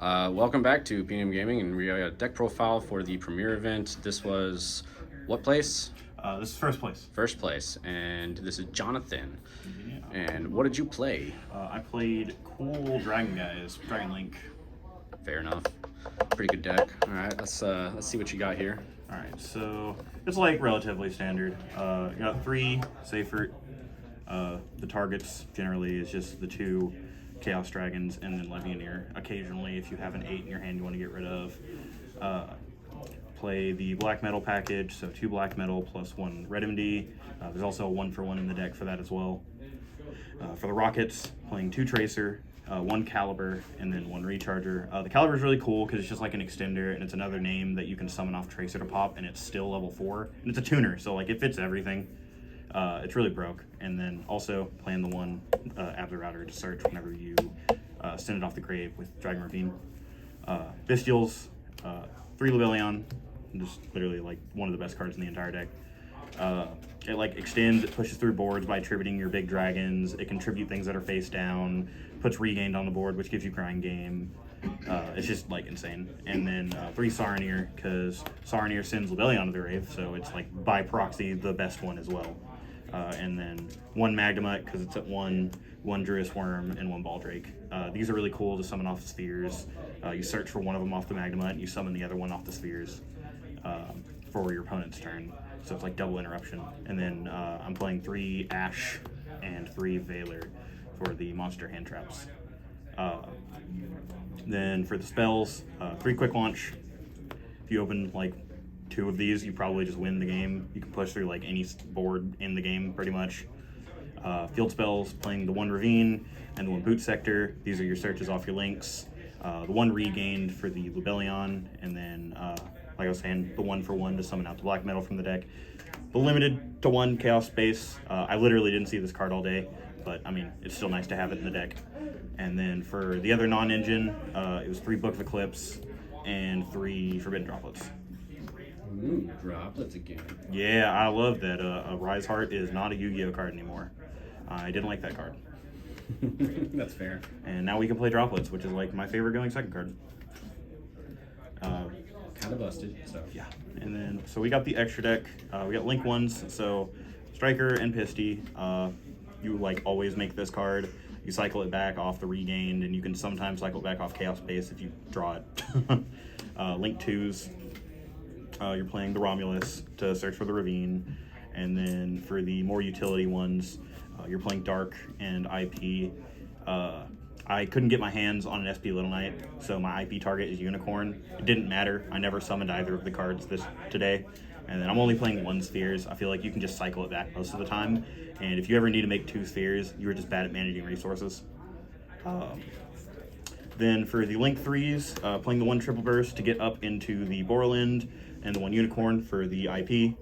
Welcome back to P&M Gaming, and we got a deck profile for the premiere event. This was what place? This is first place. First place, and this is Jonathan. Yeah. And what did you play? I played cool Dragon Guys, Dragon Link. Fair enough. Pretty good deck. All right, let's see what you got here. All right, so it's like relatively standard. You got 3 Seifert. The targets generally is just the 2 Chaos Dragons and then Legionnaire. Occasionally, if you have an 8 in your hand you want to get rid of. Play the black metal package, so 2 black metal plus 1 red MD. There's also a 1-for-1 in the deck for that as well. For the rockets, playing 2 Tracer, 1 Caliber, and then 1 Recharger. The Caliber is really cool because it's just like an extender, and it's another name that you can summon off Tracer to pop, and it's still level 4. And it's a tuner, so like it fits everything. It's really broke. And then also playing the 1 Abzer Router to search whenever you send it off the grave with Dragon Ravine. Bestials, 3 Lebellion, just literally like one of the best cards in the entire deck. It like extends, it pushes through boards by attributing your big dragons. It can tribute things that are face down, puts regained on the board, which gives you grind game. It's just like insane. And then 3 Saronir, because Saronir sends Lebellion to the grave, so it's like by proxy the best one as well. And then 1 Magnemite, because it's at 1 Druis Worm, and 1 Baldrake. These are really cool to summon off the spheres. You search for one of them off the Magnemite, and you summon the other one off the spheres for your opponent's turn. So it's like double interruption. And then I'm playing 3 Ash and 3 Valor for the monster hand traps. Then for the spells, 3 Quick Launch. If you open like 2 of these, you probably just win the game. You can push through like any board in the game pretty much. Field spells, playing the 1 Ravine and the 1 Boot Sector. These are your searches off your links. The 1 Regained for the Lebellion, and then like I was saying, the 1-for-1 to summon out the black metal from the deck. The limited to 1 Chaos Space. I literally didn't see this card all day, but I mean, it's still nice to have it in the deck. And then for the other non-engine, it was 3 Book of Eclipse and 3 Forbidden Droplets. Ooh, droplets again. Yeah, I love that a Rise Heart is not a Yu-Gi-Oh card anymore. I didn't like that card. That's fair. And now we can play Droplets, which is like my favorite going second card. Kind of busted, so. Yeah, and then so we got the extra deck. We got Link ones, so Striker and Pisty. You like always make this card. You cycle it back off the Regained, and you can sometimes cycle it back off Chaos Space if you draw it. Link 2s. You're playing the Romulus to search for the Ravine, and then for the more utility ones, you're playing Dark and IP. I couldn't get my hands on an SP Little Knight, so my IP target is Unicorn. It didn't matter. I never summoned either of the cards today. And then I'm only playing 1 Spheres. I feel like you can just cycle it back most of the time. And if you ever need to make 2 Spheres, you're just bad at managing resources. Then for the Link 3s, playing the 1 Triple Burst to get up into the Borland, and the 1 Unicorn for the IP.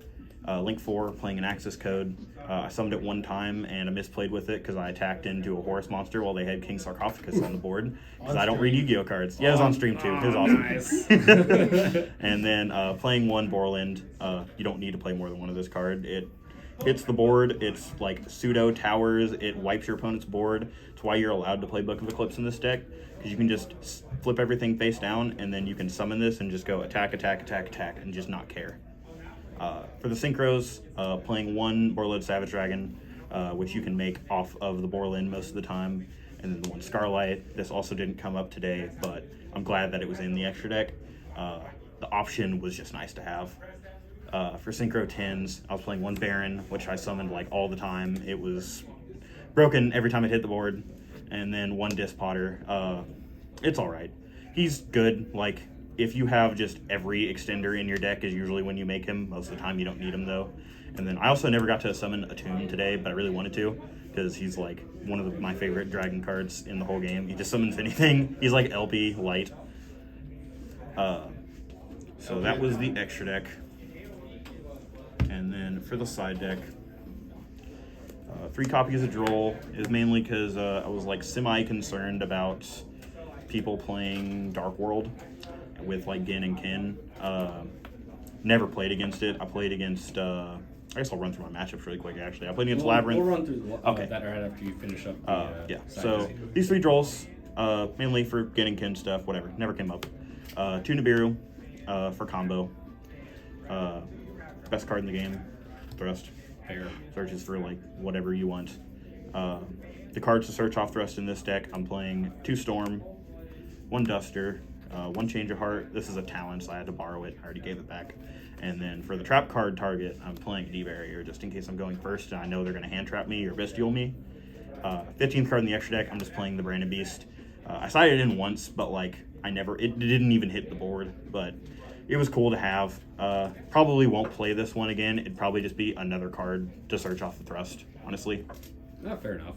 Link 4, playing an Axis Code. I summoned it 1 time, and I misplayed with it because I attacked into a Horus monster while they had King Sarcophagus on the board. Because I don't read Yu-Gi-Oh cards. Yeah, it was on stream too. It was awesome. Nice. And then playing 1 Borland. You don't need to play more than 1 of this card. It hits the board. It's like pseudo towers. It wipes your opponent's board. It's why you're allowed to play Book of Eclipse in this deck. Because you can just flip everything face down, and then you can summon this and just go attack, attack, attack, attack, and just not care. For the Synchros, playing 1 Borland Savage Dragon, which you can make off of the Borland most of the time, and then the 1 Scarlight. This also didn't come up today, but I'm glad that it was in the extra deck. The option was just nice to have. For Synchro 10s, I was playing 1 Baron, which I summoned like all the time. It was broken every time it hit the board. And then 1 Disc Potter. It's alright. He's good. Like, if you have just every extender in your deck is usually when you make him. Most of the time you don't need him though. And then I also never got to summon Attune today, but I really wanted to because he's like one of my favorite dragon cards in the whole game. He just summons anything. He's like LP light. So that was the extra deck. And then for the side deck, 3 copies of Droll is mainly because I was like semi-concerned about people playing Dark World with like Gin and Kin. Never played against it. I played against I guess I'll run through my matchups really quick actually. I played against Labyrinth. We'll run through okay. that right after you finish up Yeah, side so deck. these 3 Drolls, Mainly for getting kin stuff, whatever. Never came up. 2 Nibiru for combo. Best card in the game. Thrust. Fair. Searches for like whatever you want. The cards to search off Thrust in this deck, I'm playing 2 Storm, 1 Duster, 1 Change of Heart. This is a talent, so I had to borrow it. I already gave it back. And then for the trap card target, I'm playing D-Barrier just in case I'm going first and I know they're going to hand trap me or bestial me. 15th card in the extra deck, I'm just playing the Branded Beast. I sided in once, but like it didn't even hit the board, but it was cool to have. Probably won't play this one again. It'd probably just be another card to search off the Thrust, honestly. Fair enough.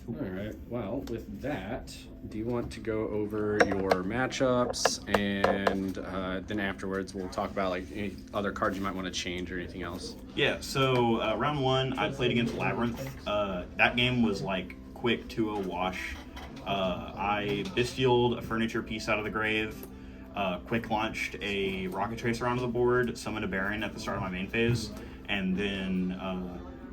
All right. Well, with that, do you want to go over your matchups, and then afterwards we'll talk about like any other cards you might want to change or anything else? Yeah. So round 1, I played against Labyrinth. That game was like quick 2-0 wash. I bestialed a furniture piece out of the grave. Quick launched a rocket tracer onto the board, summoned a Baron at the start of my main phase, and then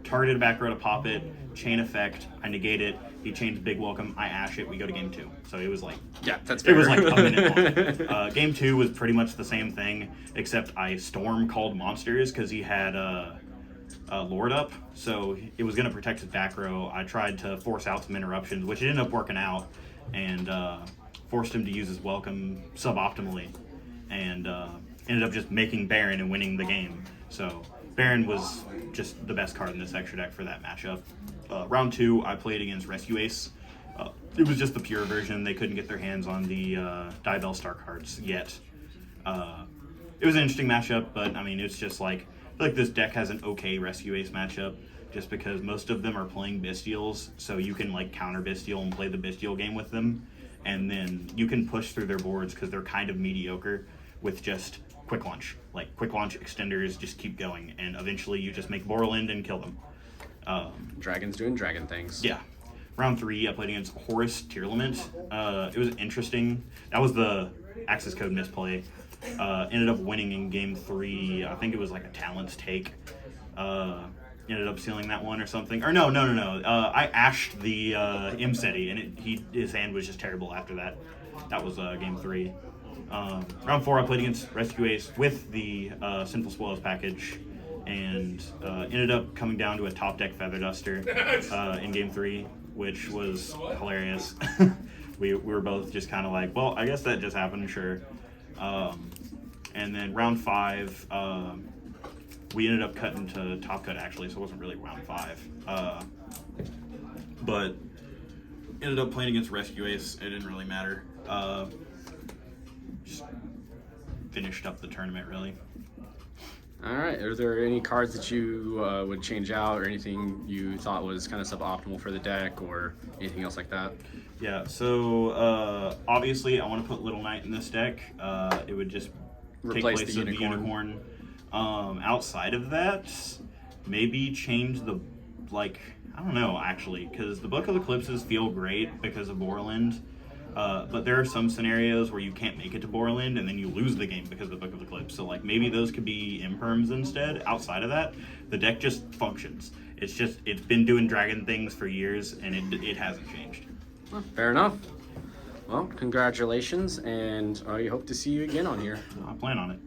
targeted a back row to pop it, chain effect, I negate it, he chains big welcome, I ash it, we go to game 2. So it was like, yeah, that's fair. It was like a minute long. Game 2 was pretty much the same thing, except I Storm called monsters because he had Lord up, so it was going to protect his back row. I tried to force out some interruptions, which ended up working out, and forced him to use his welcome suboptimally, and ended up just making Baron and winning the game. So Baron was just the best card in this extra deck for that matchup. Round 2, I played against Rescue Ace. It was just the pure version. They couldn't get their hands on the Diabell Star cards yet. It was an interesting matchup, but I mean, it's just like, I feel like this deck has an okay Rescue Ace matchup, just because most of them are playing Bestials, so you can like counter Bestial and play the Bestial game with them, and then you can push through their boards because they're kind of mediocre with just quick launch. Like quick launch extenders just keep going, and eventually you just make Borland and kill them. Dragons doing dragon things. Yeah. Round 3, I played against Horus Tearlament. It was interesting. That was the access code misplay. Ended up winning in game 3. I think it was like a talents take. Ended up sealing that one or something. Or no. I ashed the Imseti, and his hand was just terrible after that. That was game 3. Round 4, I played against Rescue Ace with the Sinful Spoils package, and ended up coming down to a top deck Feather Duster in game 3, which was hilarious. we were both just kind of like, well, I guess that just happened, sure. And then round 5, we ended up cutting to top cut actually, so it wasn't really round 5. But ended up playing against Rescue Ace. It didn't really matter. Just finished up the tournament really. All right. Are there any cards that you would change out, or anything you thought was kind of suboptimal for the deck, or anything else like that? Yeah, so obviously I want to put Little Knight in this deck. It would just Replace take place the of the unicorn. Outside of that, maybe change the, like, I don't know actually, because the Book of Eclipses feel great because of Borland. But there are some scenarios where you can't make it to Borland and then you lose the game because of the Book of Eclipse. So like maybe those could be imperms instead. Outside of that, the deck just functions. It's been doing dragon things for years, and it hasn't changed. Well, fair enough. Well, congratulations, and I hope to see you again on here. I plan on it.